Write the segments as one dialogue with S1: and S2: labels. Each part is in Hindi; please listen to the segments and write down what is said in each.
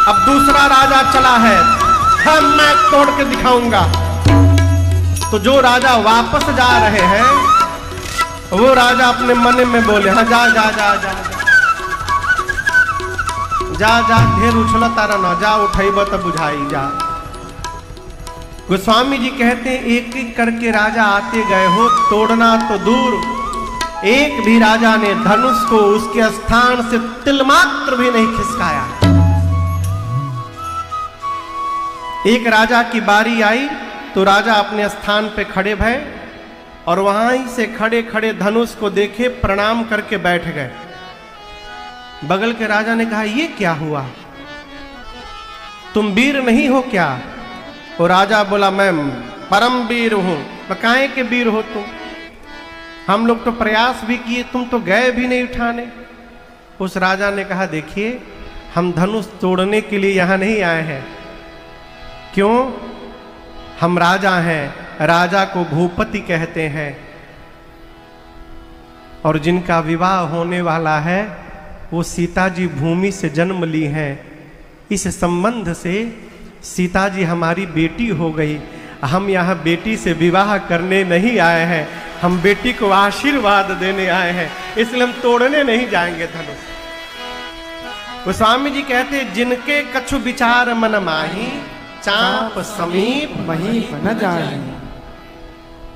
S1: अब दूसरा राजा चला है, हम मैं तोड़ के दिखाऊंगा। तो जो राजा वापस जा रहे हैं वो राजा अपने मन में बोले, हाँ जा जा जा जा जा जा, ढेर उछला तारा ना, जा उठैब तो बुझाई जा। गोस्वामी जी कहते हैं एक एक करके राजा आते गए हो, तोड़ना तो दूर, एक भी राजा ने धनुष को उसके स्थान से तिल मात्र भी नहीं खिसकाया। एक राजा की बारी आई तो राजा अपने स्थान पे खड़े भये और वहां ही से खड़े खड़े धनुष को देखे, प्रणाम करके बैठ गए। बगल के राजा ने कहा, ये क्या हुआ, तुम वीर नहीं हो क्या? वो राजा बोला, मैं परम वीर हूं। काहे के वीर हो तुम? हम लोग तो प्रयास भी किए, तुम तो गए भी नहीं उठाने। उस राजा ने कहा, देखिए हम धनुष तोड़ने के लिए यहां नहीं आए हैं। क्यों? हम राजा हैं, राजा को भूपति कहते हैं, और जिनका विवाह होने वाला है वो सीता जी भूमि से जन्म ली हैं। इस संबंध से सीता जी हमारी बेटी हो गई। हम यहाँ बेटी से विवाह करने नहीं आए हैं, हम बेटी को आशीर्वाद देने आए हैं, इसलिए हम तोड़ने नहीं जाएंगे धनुष। गोस्वामी जी कहते हैं, जिनके कछु विचार मन माही, चाप समीप
S2: वहीं न जाए।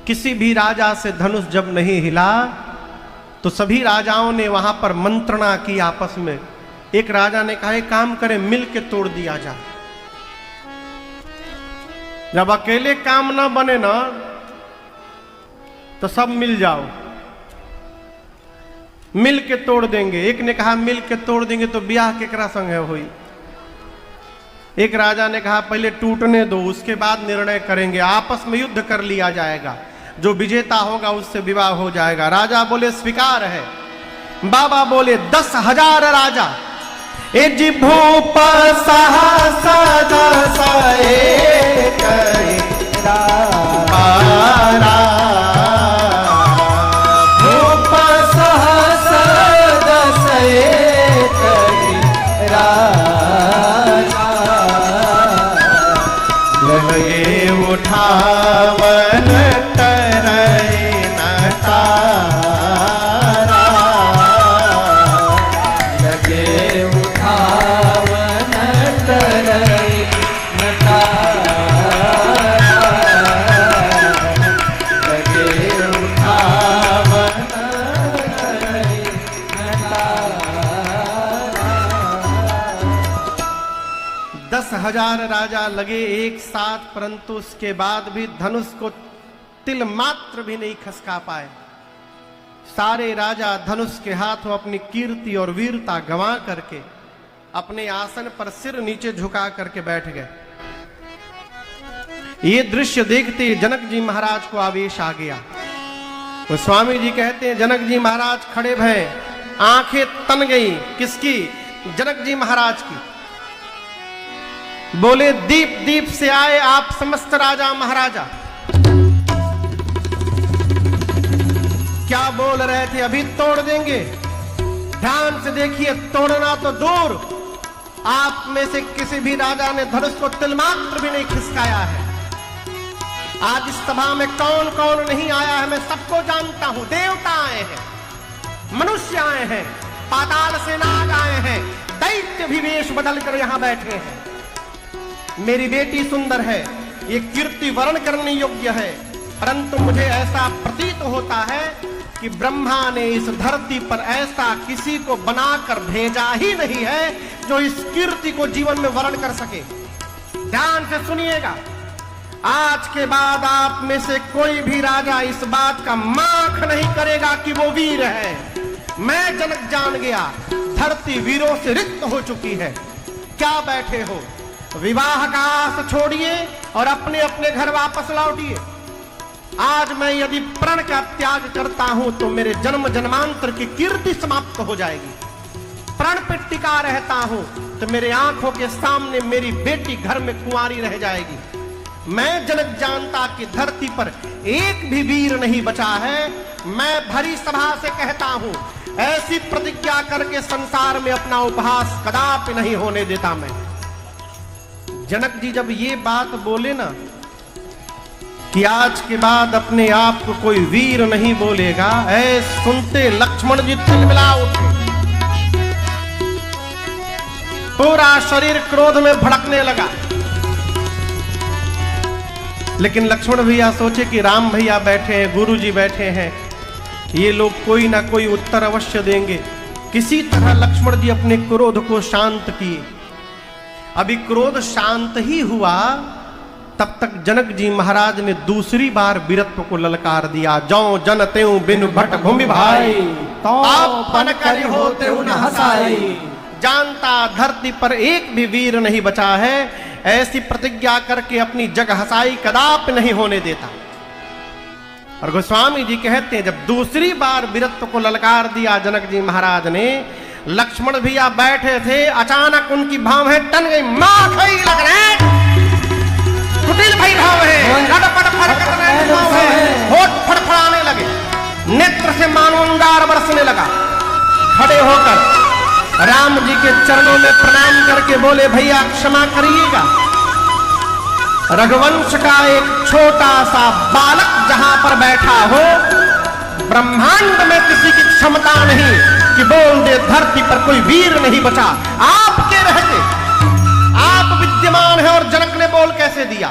S1: किसी भी राजा से धनुष जब नहीं हिला तो सभी राजाओं ने वहां पर मंत्रणा की आपस में। एक राजा ने कहा, एक काम करें, मिल के तोड़ दिया जाए। जब अकेले काम ना बने ना तो सब मिल जाओ, मिल के तोड़ देंगे। एक ने कहा, मिल के तोड़ देंगे तो ब्याह केकरा संग है हुई। एक राजा ने कहा, पहले टूटने दो, उसके बाद निर्णय करेंगे, आपस में युद्ध कर लिया जाएगा, जो विजेता होगा उससे विवाह हो जाएगा। राजा बोले, स्वीकार है। बाबा बोले, 10,000 राजा ए जी भूप सहस दस एक
S2: भूप सहस दस एक
S1: लगे उठावन तरई न तारा,
S2: लगे उठावन तरई न तारा, लगे उठावन तरई न तारा।
S1: 10,000 राजा लगे एक साथ, परंतु उसके बाद भी धनुष को तिल मात्र भी नहीं खसका पाए। सारे राजा धनुष के हाथों अपनी कीर्ति और वीरता गंवा करके अपने आसन पर सिर नीचे झुका करके बैठ गए। ये दृश्य देखते जनक जी महाराज को आवेश आ गया। तो स्वामी जी कहते हैं, जनक जी महाराज खड़े भये, आंखें तन गई। किसकी? जनक जी महाराज की। बोले, दीप दीप से आए आप समस्त राजा महाराजा। क्या बोल रहे थे? अभी तोड़ देंगे। ध्यान से देखिए, तोड़ना तो दूर, आप में से किसी भी राजा ने धनुष को तिलमात्र भी नहीं खिसकाया है। आज इस सभा में कौन कौन नहीं आया है मैं सबको जानता हूं। देवता आए हैं, मनुष्य आए हैं, पाताल से नाग आए हैं, दैत्य भी वेश बदल कर यहां बैठे हैं। मेरी बेटी सुंदर है, ये कीर्ति वर्ण करने योग्य है, परंतु मुझे ऐसा प्रतीत होता है कि ब्रह्मा ने इस धरती पर ऐसा किसी को बनाकर भेजा ही नहीं है जो इस कीर्ति को जीवन में वर्ण कर सके। ध्यान से सुनिएगा, आज के बाद आप में से कोई भी राजा इस बात का माख नहीं करेगा कि वो वीर है। मैं जनक जान गया, धरती वीरों से रिक्त हो चुकी है। क्या बैठे हो? विवाह का आस छोड़िए और अपने अपने घर वापस लौटिए। आज मैं यदि प्रण का त्याग करता हूं तो मेरे जन्म जन्मांतर की कीर्ति समाप्त हो जाएगी। प्रण पे टिका रहता हूं तो मेरे आंखों के सामने मेरी बेटी घर में कुंवारी रह जाएगी। मैं जनक जानता कि धरती पर एक भी वीर नहीं बचा है। मैं भरी सभा से कहता हूं, ऐसी प्रतिज्ञा करके संसार में अपना उपहास कदापि नहीं होने देता। मैं जनक जी जब ये बात बोले ना कि आज के बाद अपने आप को कोई वीर नहीं बोलेगा, ऐ सुनते लक्ष्मण जी तिलमिला उठे, पूरा शरीर क्रोध में भड़कने लगा। लेकिन लक्ष्मण भैया सोचे कि राम भैया बैठे हैं, गुरु जी बैठे हैं, ये लोग कोई ना कोई उत्तर अवश्य देंगे। किसी तरह लक्ष्मण जी अपने क्रोध को शांत किए। अभी क्रोध शांत ही हुआ, तब तक जनक जी महाराज ने दूसरी बार वीरत्व को ललकार दिया। जौ जन त्यों बिनु भट भूमि भाई, तो आप पन कर होते उन हसाई। जानता धरती पर एक भी वीर नहीं बचा है, ऐसी प्रतिज्ञा करके अपनी जग हसाई कदापि नहीं होने देता। और गोस्वामी जी कहते हैं जब दूसरी बार वीरत्व को ललकार दिया जनक जी महाराज ने, लक्ष्मण भैया बैठे थे, अचानक उनकी भाव है टन गई, मां खई लग रहे, कुटिल भई भाव है, लड़पड़ फड़कने भाव है, होठ फड़फड़ाने लगे, नेत्र से मानो अंगार बरसने लगा। खड़े होकर राम जी के चरणों में प्रणाम करके बोले, भैया क्षमा करिएगा, रघुवंश का एक छोटा सा बालक जहां पर बैठा हो, ब्रह्मांड में किसी की क्षमता नहीं कि बोल दे धरती पर कोई वीर नहीं बचा। आपके रहते आप विद्यमान है। और जनक ने बोल कैसे दिया,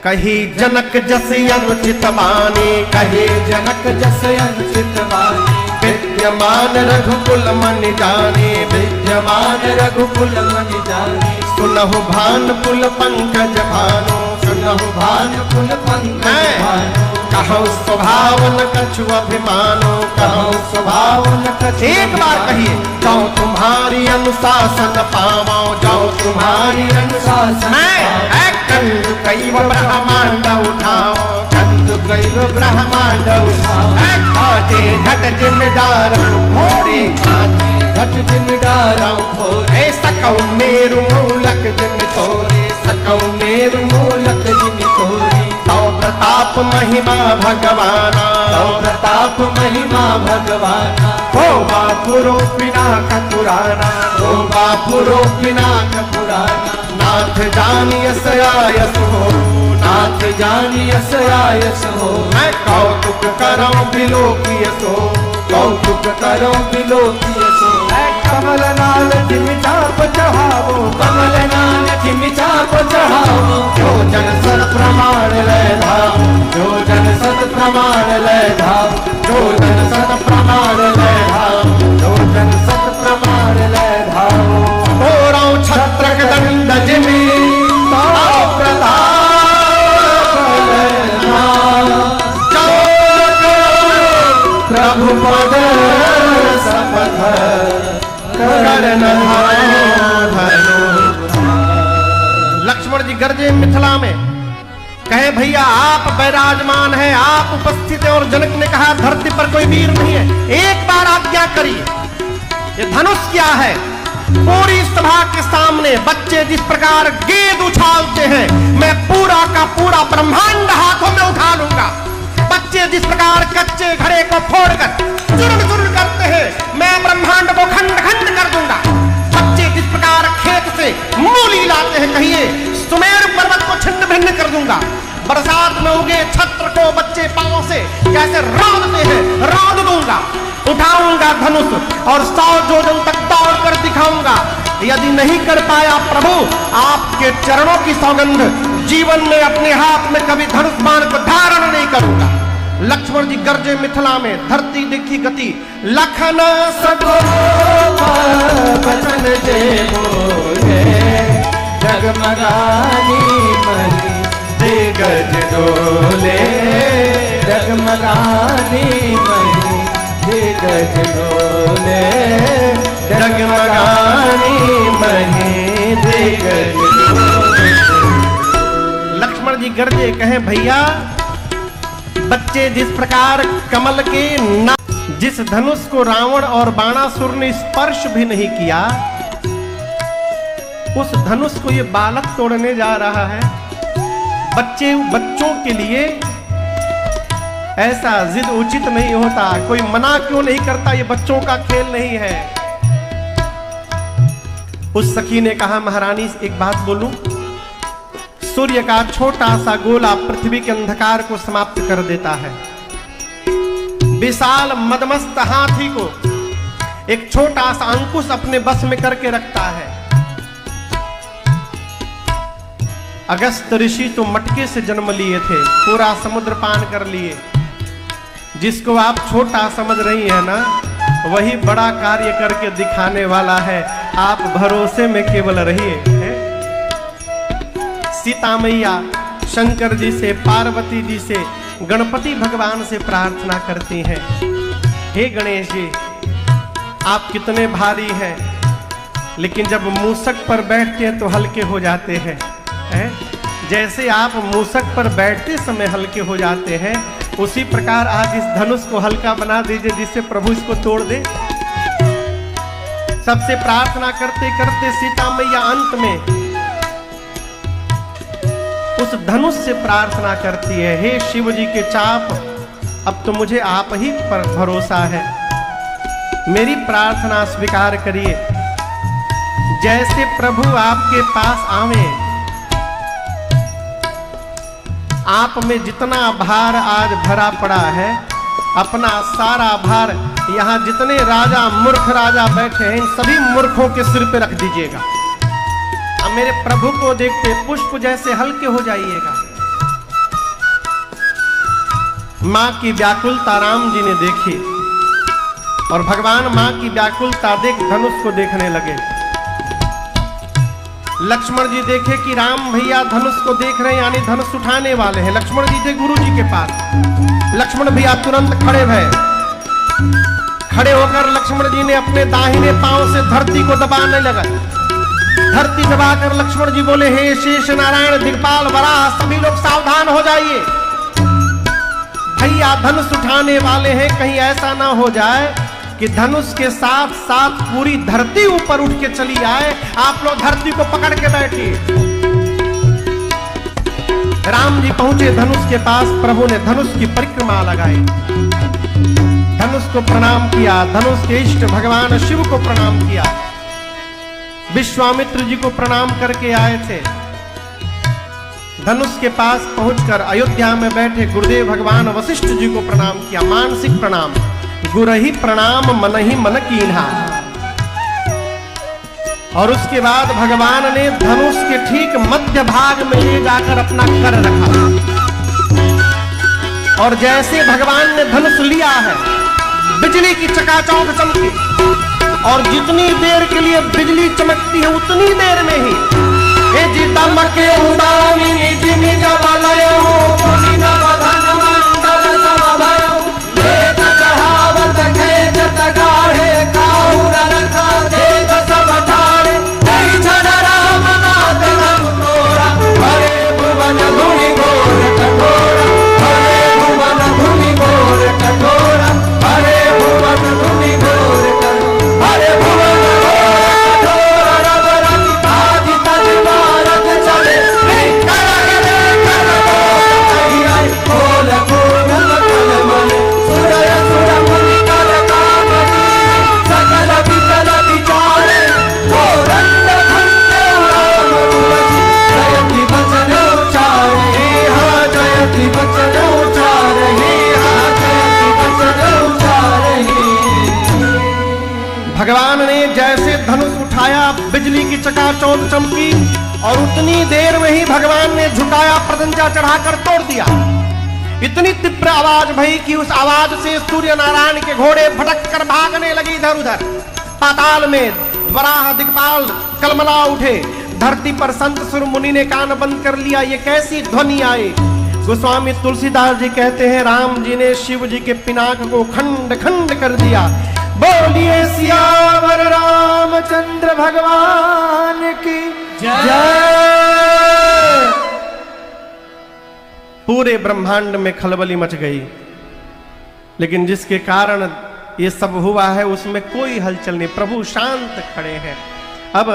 S1: कही जनक जस अनुचित बानी,
S2: कहे जनक जस अनुचित बानी,
S1: विद्यमान रघुकुल मन जाने,
S2: विद्यमान रघुकुल मन जाने,
S1: सुनहु भानुकुल पंकज भानु,
S2: सुनहु भानुकुल पंकज भानु,
S1: कहु स्वभाव न कछु अभिमानो,
S2: कहु स्वभाव न कछु।
S1: एक बार कहिए, जाओ तुम्हारी अनुशासन पावो, जाओ तुम्हारी
S2: अनुशासन
S1: मैं कंदु कैव ब्रह्मांड उठाओ,
S2: कंदु कैव ब्रह्मांड उठाओ,
S1: खाते घट जिम्मेदार घोड़े,
S2: घट जिम्मेदार घोड़े,
S1: सकौ मेरु मूलक जिम छोरे,
S2: सकौ मेरु मूलक जिम छोरे,
S1: तौ प्रताप महिमा भगवाना,
S2: तौ प्रताप महिमा भगवाना,
S1: हो बापुरो पिनाक पुराना,
S2: हो बापुरो पिनाक पुराना,
S1: नाथ जानियस आयस हो,
S2: नाथ जानियस आयस हो,
S1: मैं कौतुक करो बिलोकियसो,
S2: कौतुक करो बिलोकियसो,
S1: कमल नाल जिम चाप चढ़ावो,
S2: कमल नाल जिम चाप चढ़ावो,
S1: जो जन सत प्रमाण ले धाम,
S2: जो जन सत प्रमाण ले धाम,
S1: जो जन सत प्रमाण ले धाम,
S2: जो जन सत प्रमाण ले धाम।
S1: ओरौ छत्रक दंड जिमि ताऊ प्रताप
S2: प्रभु पद सपथ
S1: करन लक्ष्मण जी गरजे मिथिला में, कहे भैया आप विराजमान हैं, आप उपस्थित हैं, और जनक ने कहा धरती पर कोई वीर नहीं है, एक बार आज्ञा करिए। ये धनुष क्या है? पूरी सभा के सामने बच्चे जिस प्रकार गेंद उछालते हैं, मैं पूरा का पूरा ब्रह्मांड हाथों में उठा लूंगा। बच्चे जिस प्रकार कच्चे घड़े को फोड़कर चूर्ण चूर्ण करते हैं, मैं ब्रह्मांड को खंड खंड कर दूंगा। बच्चे जिस प्रकार खेत से मूली लाते हैं, कहिए सुमेर पर्वत को छिन्न भिन्न कर दूंगा। बरसात में उगे छत्र को बच्चे पांव से कैसे रौंदते हैं, रौंद दूंगा। उठाऊंगा धनुष और 100 योजन तक दौड़ कर दिखाऊंगा। यदि नहीं कर पाया प्रभु, आपके चरणों की सौगंध, जीवन में अपने हाथ में कभी धनुष बाण को धारण नहीं करूंगा। लक्ष्मण जी गरजे मिथिला में, धरती देखी गति, लखन
S2: सगो बचन जे बोले, जगमगानी मरी दिग्गज डोले, जगमगानी मरी दिग्गज डोले, जगमगानी मरी दिग्गज डोले।
S1: लक्ष्मण जी गरजे, कहे भैया बच्चे जिस प्रकार कमल के ना, जिस धनुष को रावण और बाणासुर ने स्पर्श भी नहीं किया, उस धनुष को ये बालक तोड़ने जा रहा है। बच्चों के लिए ऐसा जिद उचित नहीं होता। कोई मना क्यों नहीं करता? ये बच्चों का खेल नहीं है। उस सखी ने कहा महारानी एक बात बोलूं, सूर्य का छोटा सा गोला पृथ्वी के अंधकार को समाप्त कर देता है। विशाल मदमस्त हाथी को एक छोटा सा अंकुश अपने बस में करके रखता है। अगस्त ऋषि तो मटके से जन्म लिए थे, पूरा समुद्र पान कर लिए। जिसको आप छोटा समझ रही है ना, वही बड़ा कार्य करके दिखाने वाला है। आप भरोसे में केवल रहिए। सीता मैया शंकर जी से, पार्वती जी से, गणपति भगवान से प्रार्थना करती हैं, हे गणेश जी, आप कितने भारी हैं, लेकिन जब मूसक पर बैठते हैं तो हल्के हो जाते हैं। जैसे आप मूसक पर बैठते समय हल्के हो जाते हैं, उसी प्रकार आज इस धनुष को हल्का बना दीजिए, जिससे प्रभु इसको तोड़ दे। सबसे प्रार्थना करते करते सीता मैया अंत में उस धनुष से प्रार्थना करती है, हे शिव जी के चाप, अब तो मुझे आप ही पर भरोसा है, मेरी प्रार्थना स्वीकार करिए। जैसे प्रभु आपके पास आवे, आप में जितना भार आज भरा पड़ा है, अपना सारा भार यहाँ जितने राजा मूर्ख राजा बैठे हैं, इन सभी मूर्खों के सिर पे रख दीजिएगा। अब मेरे प्रभु को देखते पुष्प जैसे हल्के हो जाइएगा। मां की व्याकुलता राम जी ने देखी और भगवान मां की व्याकुलता देख धनुष को देखने लगे। लक्ष्मण जी देखे कि राम भैया धनुष को देख रहे हैं, यानी धनुष उठाने वाले हैं। लक्ष्मण जी थे गुरु जी के पास। लक्ष्मण भैया तुरंत खड़े भये। खड़े होकर लक्ष्मण जी ने अपने दाहिने पांव से धरती को दबाने लगा। धरती दबाकर लक्ष्मण जी बोले, हे शेष नारायण दिग्पाल वराह, सभी लोग सावधान हो जाइए, भैया धनुष उठाने वाले हैं। कहीं ऐसा ना हो जाए कि धनुष के साथ साथ पूरी धरती ऊपर उठ के चली आए। आप लोग धरती को पकड़ के बैठिए। राम जी पहुंचे धनुष के पास। प्रभु ने धनुष की परिक्रमा लगाई, धनुष को प्रणाम किया, धनुष के इष्ट भगवान शिव को प्रणाम किया, विश्वामित्र जी को प्रणाम करके आए थे। धनुष के पास पहुंचकर अयोध्या में बैठे गुरुदेव भगवान वशिष्ठ जी को प्रणाम किया, मानसिक प्रणाम। गुरहि प्रणाम मनहि मन कीन्हा। और उसके बाद भगवान ने धनुष के ठीक मध्य भाग में ले जाकर अपना कर रखा। और जैसे भगवान ने धनुष लिया है, बिजली की चकाचौंध चमकी। और जितनी देर के लिए बिजली चमकती है, उतनी देर में ही दमके उदामिनी जिमि जबलयो पुनिन बधन मंडल समभयो वेद कहावत खेजत गाढ़े काहुर रखा देव सब ठाड़े नहीं छड़ राम नाथ हम तोरा हरे भुवन धुनि घोर कठोरा हरे भुवन धुनि घोर कठोरा हरे भुवन धुनि घोर कठोरा हरे भुवन भगवान ने जैसे धनुष उठाया, बिजली की चकाचौंध चमकी और उतनी देर में ही भगवान ने झुकाया, प्रदंजा चढ़ाकर तोड़ दिया। इतनी तीव्र आवाज भई कि उस आवाज से सूर्य नारायण के घोड़े भटक कर भागने लगी इधर उधर। पाताल में वराह दिग्पाल कलमला उठे। धरती पर संत सुर मुनि ने कान बंद कर लिया। ये कैसी ध्वनि आई? गोस्वामी तुलसीदास जी कहते हैं, राम जी ने शिव जी के पिनाक को खंड खंड कर दिया। बोलिए सियावर रामचंद्र भगवान की जय। पूरे ब्रह्मांड में खलबली मच गई, लेकिन जिसके कारण ये सब हुआ है उसमें कोई हलचल नहीं। प्रभु शांत खड़े हैं। अब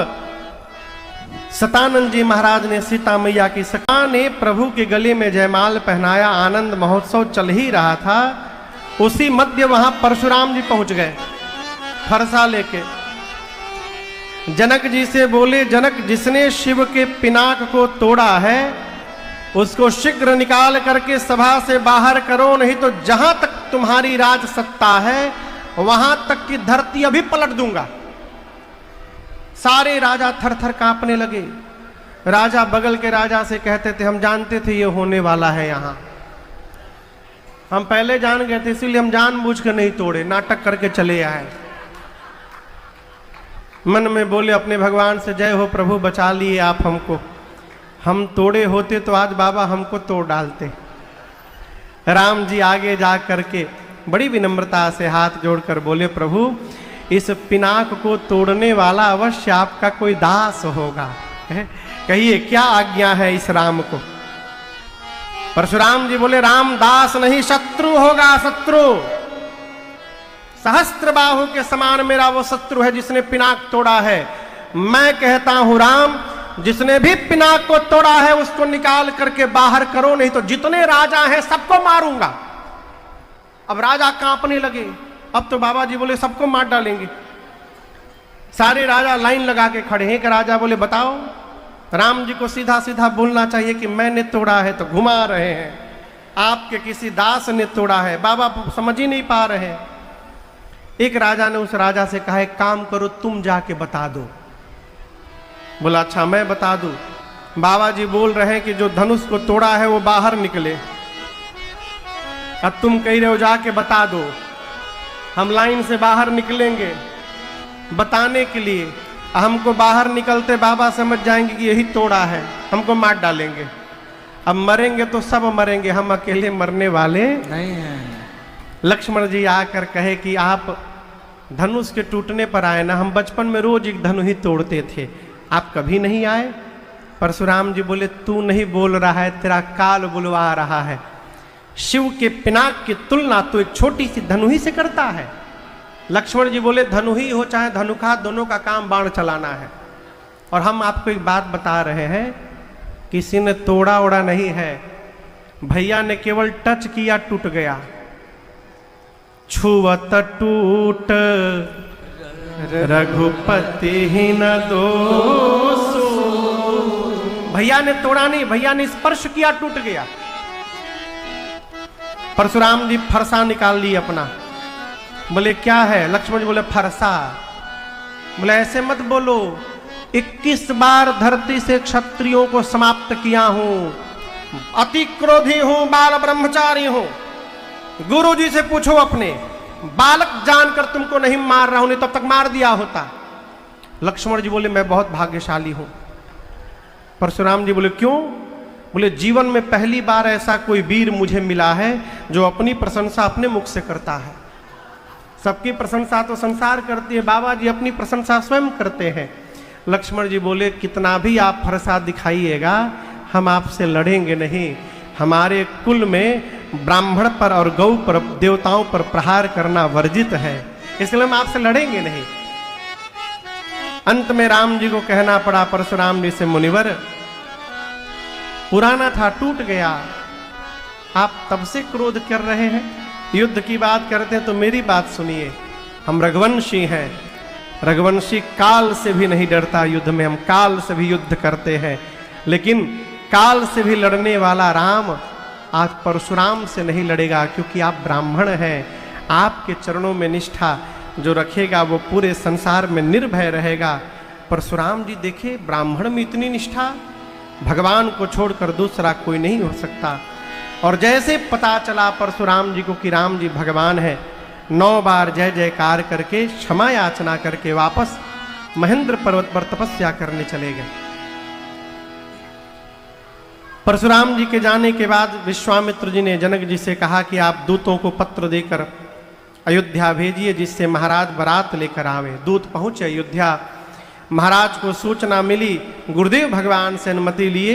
S1: सतानंद जी महाराज ने सीता मैया की सखा ने प्रभु के गले में जयमाल पहनाया। आनंद महोत्सव चल ही रहा था, उसी मध्य वहां परशुराम जी पहुंच गए फरसा लेके। जनक जी से बोले, जनक जिसने शिव के पिनाक को तोड़ा है उसको शीघ्र निकाल करके सभा से बाहर करो, नहीं तो जहां तक तुम्हारी राज सत्ता है वहां तक की धरती अभी पलट दूंगा। सारे राजा थर थर कांपने लगे। राजा बगल के राजा से कहते थे, हम जानते थे ये होने वाला है, यहां हम पहले जान गए थे, इसीलिए हम जानबूझ कर नहीं तोड़े, नाटक करके चले आए। मन में बोले अपने भगवान से, जय हो प्रभु, बचा लिए आप हमको, हम तोड़े होते तो आज बाबा हमको तोड़ डालते। राम जी आगे जा करके बड़ी विनम्रता से हाथ जोड़कर बोले, प्रभु इस पिनाक को तोड़ने वाला अवश्य आपका कोई दास होगा, कहिए क्या आज्ञा है इस राम को। परशुराम जी बोले, राम दास नहीं शत्रु होगा, शत्रु। सहस्त्र बाहु के समान मेरा वो शत्रु है जिसने पिनाक तोड़ा है। मैं कहता हूं राम, जिसने भी पिनाक को तोड़ा है उसको निकाल करके बाहर करो, नहीं तो जितने राजा हैं सबको मारूंगा। अब राजा कांपने लगे। अब तो बाबा जी बोले सबको मार डालेंगे। सारे राजा लाइन लगा के खड़े हैं। एक राजा बोले, बताओ, राम जी को सीधा सीधा बोलना चाहिए कि मैंने तोड़ा है, तो घुमा रहे हैं, आपके किसी दास ने तोड़ा है, बाबा समझ ही नहीं पा रहे। एक राजा ने उस राजा से कहा, एक काम करो, तुम जाके बता दो। बोला, अच्छा मैं बता दूं। बाबा जी बोल रहे हैं कि जो धनुष को तोड़ा है वो बाहर निकले, अब तुम कह रहे हो जाके बता दो। हम लाइन से बाहर निकलेंगे बताने के लिए, हमको बाहर निकलते बाबा समझ जाएंगे कि यही तोड़ा है, हमको मार डालेंगे। अब मरेंगे तो सब मरेंगे, हम अकेले मरने वाले नहीं हैं। लक्ष्मण जी आकर कहे कि आप धनुष के टूटने पर आए ना, हम बचपन में रोज एक धनु ही तोड़ते थे, आप कभी नहीं आए। परशुराम जी बोले, तू नहीं बोल रहा है, तेरा काल बुलवा रहा है। शिव के पिनाक की तुलना तो एक छोटी सी धनु ही से करता है। लक्ष्मण जी बोले, धनु ही हो चाहे धनुखा, दोनों का काम बाण चलाना है। और हम आपको एक बात बता रहे हैं, किसी ने तोड़ा ओड़ा नहीं है, भैया ने केवल टच किया, टूट गया। छुवत टूट रघुपति ही न दोषो। भैया ने तोड़ा नहीं, भैया ने स्पर्श किया, टूट गया। परशुराम जी फरसा निकाल ली अपना। बोले, क्या है? लक्ष्मण जी बोले, फरसा। बोले, ऐसे मत बोलो, 21 बार धरती से क्षत्रियों को समाप्त किया हूं, अति क्रोधी हूं, बाल ब्रह्मचारी हूं। गुरु जी से पूछो अपने, बालक जानकर तुमको नहीं मार रहा हूं, नहीं तब तक मार दिया होता। लक्ष्मण जी बोले, मैं बहुत भाग्यशाली हूं। परशुराम जी बोले, क्यों? बोले, जीवन में पहली बार ऐसा कोई वीर मुझे मिला है जो अपनी प्रशंसा अपने मुख से करता है। सबकी प्रशंसा तो संसार करती है, बाबा जी अपनी प्रशंसा स्वयं करते हैं। लक्ष्मण जी बोले, कितना भी आप फरसा दिखाइएगा, हम आपसे लड़ेंगे नहीं। हमारे कुल में ब्राह्मण पर और गौ पर, देवताओं पर प्रहार करना वर्जित है, इसलिए हम आपसे लड़ेंगे नहीं। अंत में राम जी को कहना पड़ा परशुराम जी से, मुनिवर पुराना था, टूट गया, आप तब से क्रोध कर रहे हैं, युद्ध की बात करते हैं तो मेरी बात सुनिए। हम रघुवंशी हैं, रघुवंशी काल से भी नहीं डरता युद्ध में, हम काल से भी युद्ध करते हैं, लेकिन काल से भी लड़ने वाला राम आज परशुराम से नहीं लड़ेगा, क्योंकि आप ब्राह्मण हैं। आपके चरणों में निष्ठा जो रखेगा वो पूरे संसार में निर्भय रहेगा। परशुराम जी देखे, ब्राह्मण में इतनी निष्ठा, भगवान को छोड़कर दूसरा कोई नहीं हो सकता। और जैसे पता चला परशुराम जी को कि राम जी भगवान है, 9 बार जय जयकार करके क्षमा याचना करके वापस महेंद्र पर्वत पर तपस्या करने चले गए। परशुराम जी के जाने के बाद विश्वामित्र जी ने जनक जी से कहा कि आप दूतों को पत्र देकर अयोध्या भेजिए, जिससे महाराज बारात लेकर आवे। दूत पहुंचे अयोध्या, महाराज को सूचना मिली, गुरुदेव भगवान से अनुमति लिए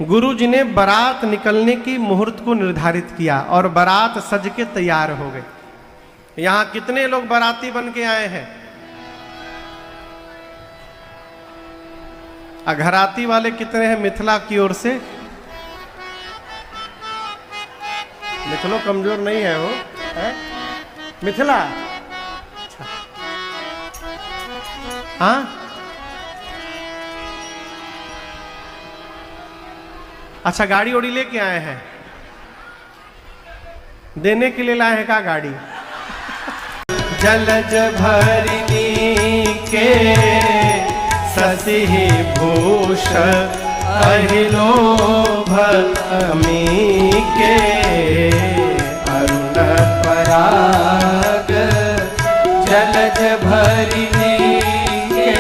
S1: गुरु जी ने बारात निकलने की मुहूर्त को निर्धारित किया और बारात सज के तैयार हो गए। यहां कितने लोग बाराती बन के आए हैं? घराती वाले कितने हैं मिथिला की ओर से? मिथिलो कमजोर नहीं है, वो है मिथिला। अच्छा, हाँ अच्छा, गाड़ी ओड़ी लेके आए हैं, देने के लिए लाए हैं का गाड़ी?
S2: जलज भरिणी के शशि भूष अहिलोभ अमी के अरुण पराग। जलज भरिणी के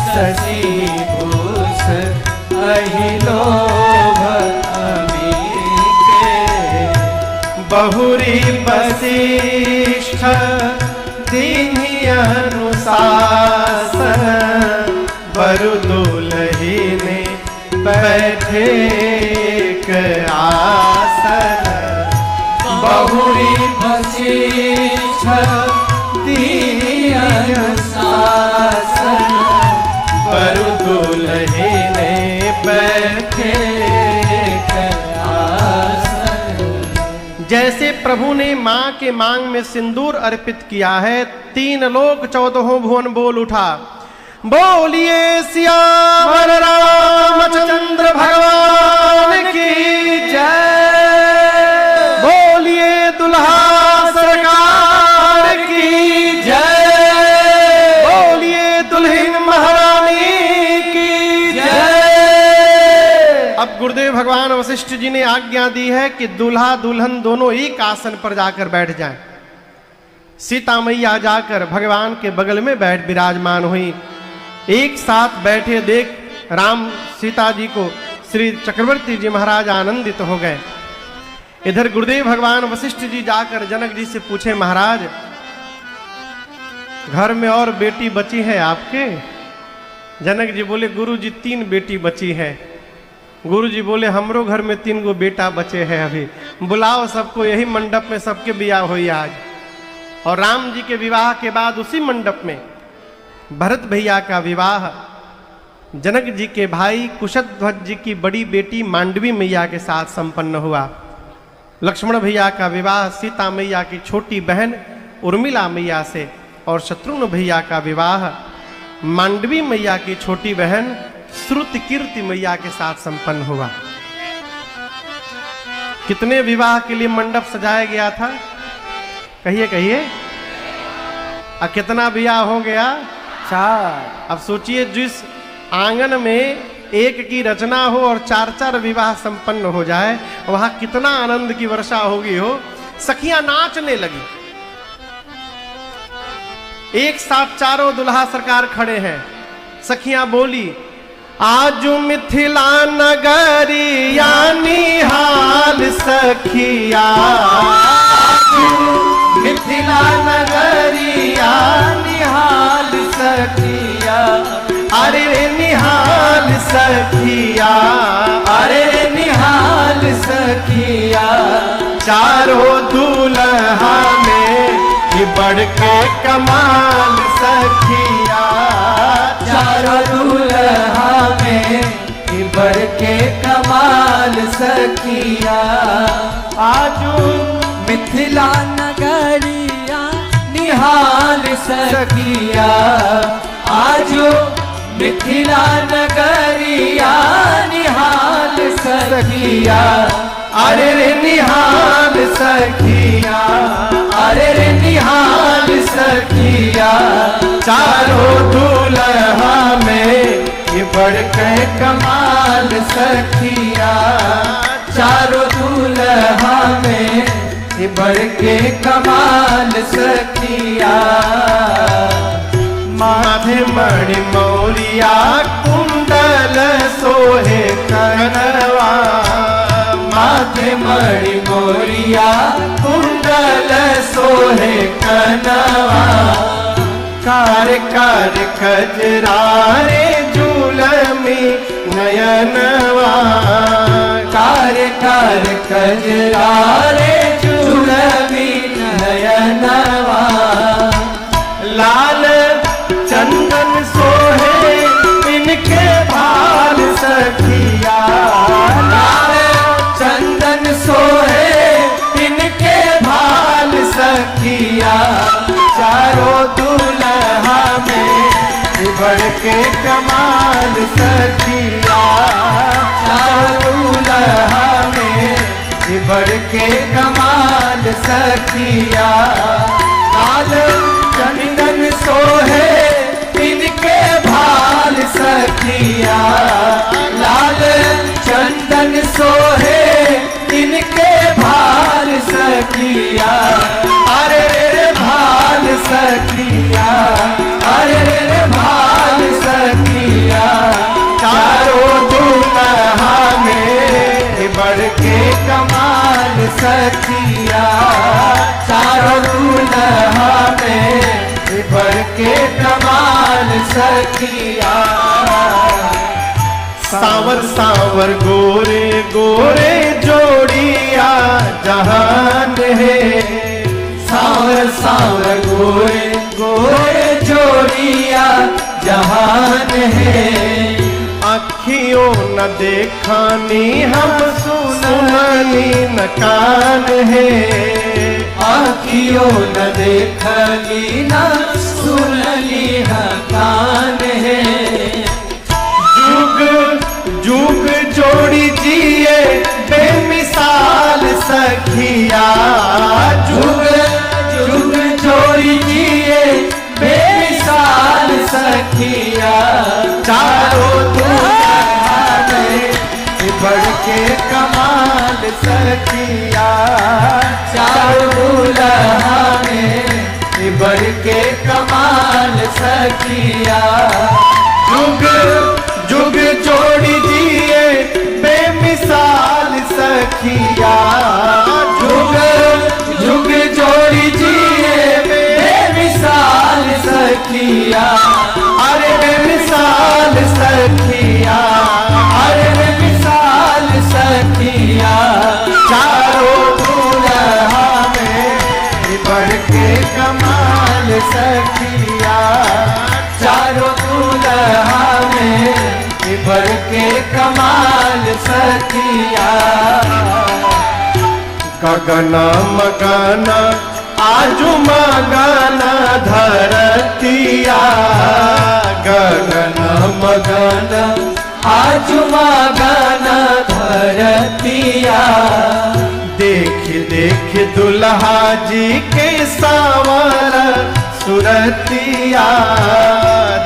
S2: शशि भूष अहिलोभ अमी के बहुरी वशिष्ठ दीन्हि अनुशासन बरु दुलही ने बैठे आसन। बहुरी वशिष्ठ दीन्हि अनुशासन बरु दुलही ने बैठे आसन।
S1: जैसे प्रभु ने मां के मांग में सिंदूर अर्पित किया है, 3 लोक 14 भुवन बोल उठा, बोलिए सियावर रामचंद्र भगवान की जय, बोलिए दुल्हा सरकार की जय, बोलिए दुल्हन महारानी की जय। अब गुरुदेव भगवान वशिष्ठ जी ने आज्ञा दी है कि दूल्हा दुल्हन दोनों एक आसन पर जाकर बैठ जाएं। सीता मैया जाकर भगवान के बगल में बैठ विराजमान हुई। एक साथ बैठे देख राम सीता जी को श्री चक्रवर्ती जी महाराज आनंदित हो गए। इधर गुरुदेव भगवान वशिष्ठ जी जाकर जनक जी से पूछे, महाराज घर में और बेटी बची है आपके? जनक जी बोले, गुरु जी 3 बेटी बची है। गुरु जी बोले, हमरो घर में 3 गो बेटा बचे हैं, अभी बुलाओ सबको, यही मंडप में सबके बियाह हुई आज। और राम जी के विवाह के बाद उसी मंडप में भरत भैया का विवाह जनक जी के भाई कुशध्वज जी की बड़ी बेटी मांडवी मैया के साथ संपन्न हुआ। लक्ष्मण भैया का विवाह सीता मैया की छोटी बहन उर्मिला मैया से, और शत्रुघ्न भैया का विवाह मांडवी मैया की छोटी बहन श्रुति कीर्ति मैया के साथ संपन्न हुआ। कितने विवाह के लिए मंडप सजाया गया था? कहिए कहिए। अब कितना विवाह हो गया? 4। अब सोचिए, जिस आंगन में एक की रचना हो और 4-4 विवाह संपन्न हो जाए, वहां कितना आनंद की वर्षा होगी हो। सखियां नाचने लगी, एक साथ चारों दुल्हा सरकार खड़े हैं। सखियां बोली, आजू मिथिला नगरिया निहाल सखिया,
S2: मिथिला नगरिया निहाल सखिया,
S1: अरे निहाल सखिया,
S2: अरे निहाल सखिया।
S1: चारों दूल्हा में बढ़ के कमाल सखिया,
S2: चारों दूल्हा में बढ़ के कमाल सखिया। आजू मिथिला नगरिया निहाल सखिया, आजू मिथिला नगरिया निहाल सखिया,
S1: अरे रे निहाल सखिया,
S2: अरे रे निहाल सखिया।
S1: चारों दूल्हा में
S2: बढ़ के कमाल सखिया, चारों दूल्हा में बढ़ के कमाल सखिया।
S1: माथे मणि मौलिया कुंडल सोहे कनवा,
S2: माथे मणि मोरिया कुंडल सोहे कनवा,
S1: कार कार खजरारे झूलमी नयनवा,
S2: कार कार खजरारे झूलमी नयनवा।
S1: लाल चंदन सोहे इनके भाल सखिया,
S2: लाल चंदन सोहे इनके भाल सखिया।
S1: चारों दूल्हा में
S2: बढ़ के कमाल सखिया, चारों बढ़ के कमाल सखिया। लाल चंदन सोहे इनके भाल सखिया। लाल चंदन सोहे इनके भाल सखिया। अरे रे भाल सखिया, अरे रे भाल सखिया। चारों दुल्हा में बढ़ के कमाल सखिया। चारों दुल्हा में बढ़ के कमाल सखिया।
S1: सावर सावर गोरे गोरे जोड़िया जहान है।
S2: सावर सावर गोरे गोरे जोड़िया जहान है।
S1: अखियों न देखानी हम सुननी न कान है।
S2: आँखियों न देखली न सुनली न कान है।
S1: जुग जुग जोड़ी जिए बेमिसाल सखिया।
S2: जुग जुग जोड़ी जिए बेमिसाल सखिया। चारों दुल्हा में बढ़ के कमाल सखिया। चारों दुल्हा में बढ़ के कमाल सखिया।
S1: जुग जुग जोड़ी जिए बेमिसाल सखिया।
S2: जुग जुग जोड़ी जिए बेमिसाल सखिया।
S1: अरे बेमिसाल सखिया,
S2: अरे बेमिसाल सखिया।
S1: चारों दुल्हा में बढ़ के कमाल सखिया।
S2: चारों दुल्हा में बढ़ के कमाल सखिया।
S1: गगना मगना आजू मगना धरतिया।
S2: गगन मगन आज मगन धरतिया।
S1: देख देख दुल्हा जी के सावर सुरतिया।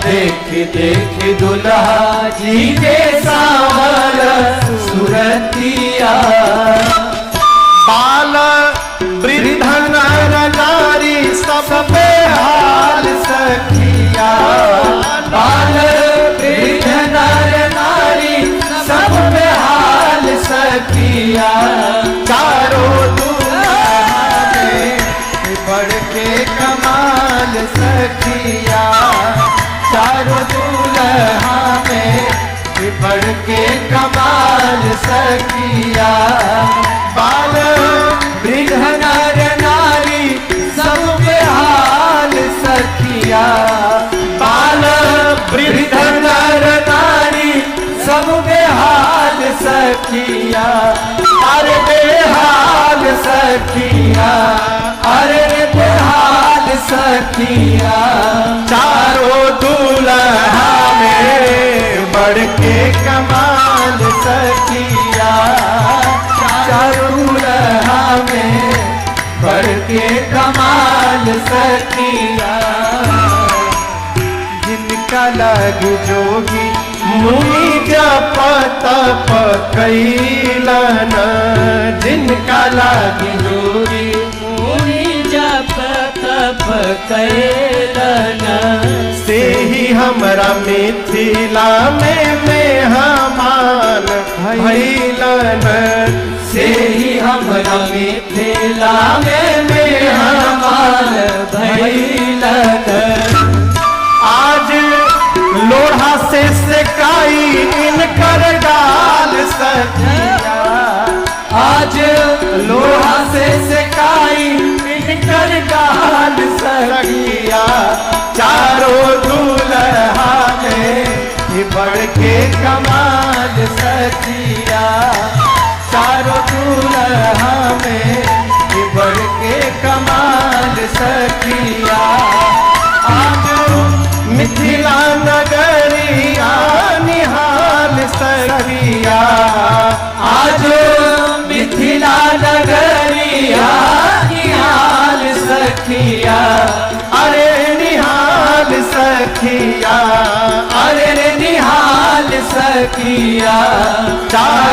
S2: देख देख दुल्हा जी के सावर सुरतिया।
S1: बाल वृद्ध नर नारी सब पे हाल सखिया।
S2: बाल वृद्ध नर नारी सब पे हाल सखिया।
S1: चारों दुल्हा में बढ़ के कमाल सखिया।
S2: चारों दुल्हा में बढ़ के कमाल सखिया। बाल वृद्ध नर नारी सब पे हाल सखिया। बाल वृद्ध नर नारी सब बेहाल सखिया। अरे बेहाल सखिया, अरे बेहाल सखिया।
S1: चारों दुल्हा में बढ़ के कमाल सखिया।
S2: चारों दुल्हा में बढ़ के कमाल सखिया।
S1: जिनका लग जोगी मुनि जप तप कैलन। जिनका लग
S2: जोगी मुनि जप तप कैलन।
S1: से ही हमरा मिथिला में मेहमान भैलन।
S2: से ही हमरा मिथिला में मेहमान भैलन।
S1: आज लोढ़ा से सेकाई इनकर गाल सखिया।
S2: आज लोहा से सेकाई इनकर गाल सखिया।
S1: चारों दुल्हा में बढ़ के कमाल सखिया।
S2: चारों दुल्हा में बढ़ के कमाल सखिया।
S1: आज मिथिला नगरिया निहाल सखिया।
S2: आज मिथिला नगर सखिया, अरे रे निहाल सखिया,
S1: चारों